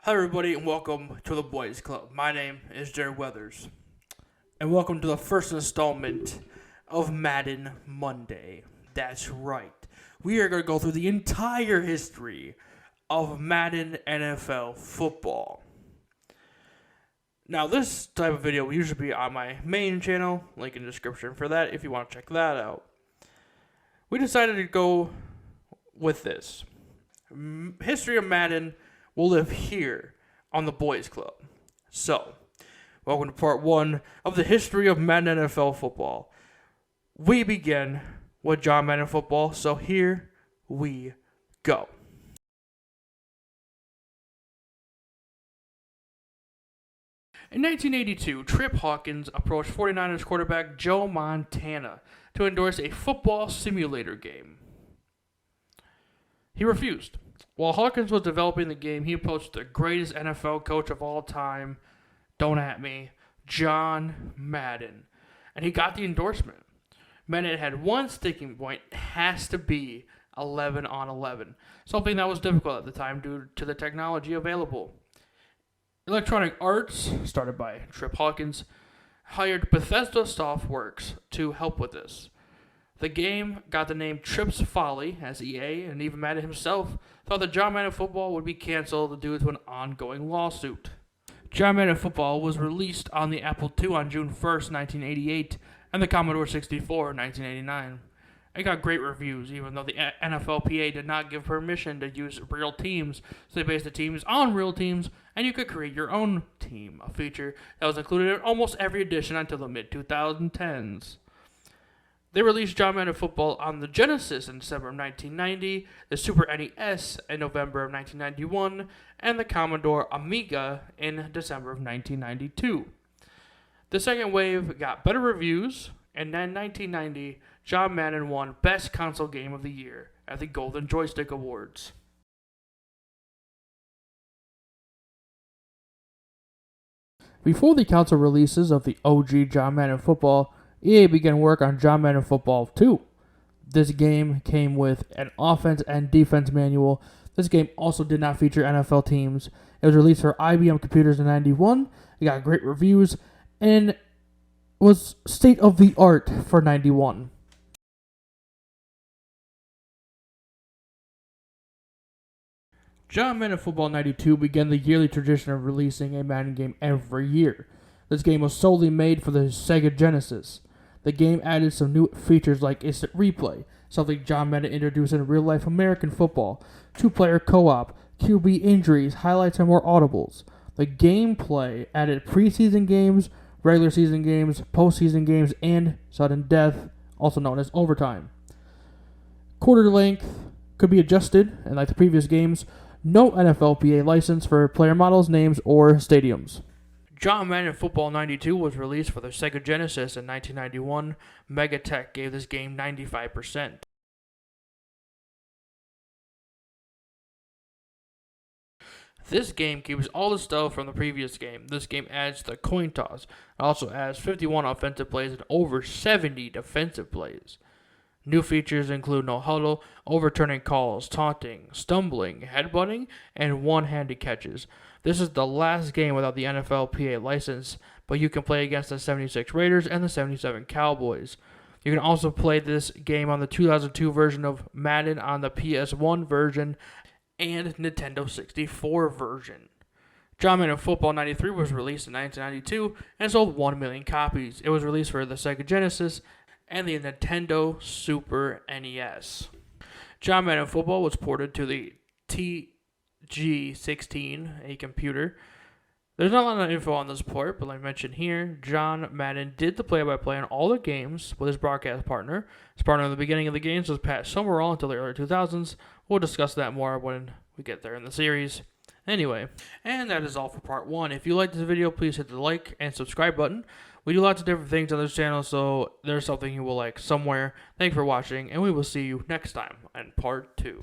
Hi everybody and welcome to the Boys Club. My name is Jared Weathers. And welcome to the first installment of Madden Monday. That's right. We are going to go through the entire history of Madden NFL football. Now this type of video will usually be on my main channel, link in the description for that if you want to check that out. We decided to go with this. History of Madden will live here on the Boys Club. So, welcome to part 1 of the history of Madden NFL football. We begin with John Madden football, so here we go. In 1982, Trip Hawkins approached 49ers quarterback Joe Montana to endorse a football simulator game. He refused. While Hawkins was developing the game, he approached the greatest NFL coach of all time, don't at me, John Madden, and he got the endorsement. Madden had one sticking point, has to be 11 on 11, something that was difficult at the time due to the technology available. Electronic Arts, started by Trip Hawkins, hired Bethesda Softworks to help with this. The game got the name Trip's Folly, as EA and even Madden himself thought that John Madden Football would be canceled due to an ongoing lawsuit. John Madden Football was released on the Apple II on June 1st, 1988, and the Commodore 64 in 1989. It got great reviews, even though the NFLPA did not give permission to use real teams, so they based the teams on real teams, and you could create your own team, a feature that was included in almost every edition until the mid-2010s. They released John Madden Football on the Genesis in December of 1990, the Super NES in November of 1991, and the Commodore Amiga in December of 1992. The second wave got better reviews, and then in 1990, John Madden won Best Console Game of the Year at the Golden Joystick Awards. Before the console releases of the OG John Madden Football, EA began work on John Madden Football 2. This game came with an offense and defense manual. This game also did not feature NFL teams. It was released for IBM computers in 91. It got great reviews and was state of the art for 91. John Madden Football 92 began the yearly tradition of releasing a Madden game every year. This game was solely made for the Sega Genesis. The game added some new features like instant replay, something John Madden introduced in real-life American football, two-player co-op, QB injuries, highlights, and more audibles. The gameplay added preseason games, regular season games, postseason games, and sudden death, also known as overtime. Quarter length could be adjusted, and like the previous games, no NFLPA license for player models, names, or stadiums. John Madden Football 92 was released for the Sega Genesis in 1991. Megatech gave this game 95%. This game keeps all the stuff from the previous game. This game adds the coin toss. It also adds 51 offensive plays and over 70 defensive plays. New features include no huddle, overturning calls, taunting, stumbling, headbutting, and one-handed catches. This is the last game without the NFLPA license, but you can play against the 76 Raiders and the 77 Cowboys. You can also play this game on the 2002 version of Madden, on the PS1 version, and Nintendo 64 version. John Madden Football 93 was released in 1992 and sold 1 million copies. It was released for the Sega Genesis and the Nintendo Super NES. John Madden Football was ported to the TG16, a computer. There's not a lot of info on this port, but like I mentioned here, John Madden did the play-by-play on all the games with his broadcast partner. His partner in the beginning of the games was Pat Summerall until the early 2000s. We'll discuss that more when we get there in the series. Anyway, and that is all for part 1. If you liked this video, please hit the like and subscribe button. We do lots of different things on this channel, so there's something you will like somewhere. Thanks for watching, and we will see you next time in part 2.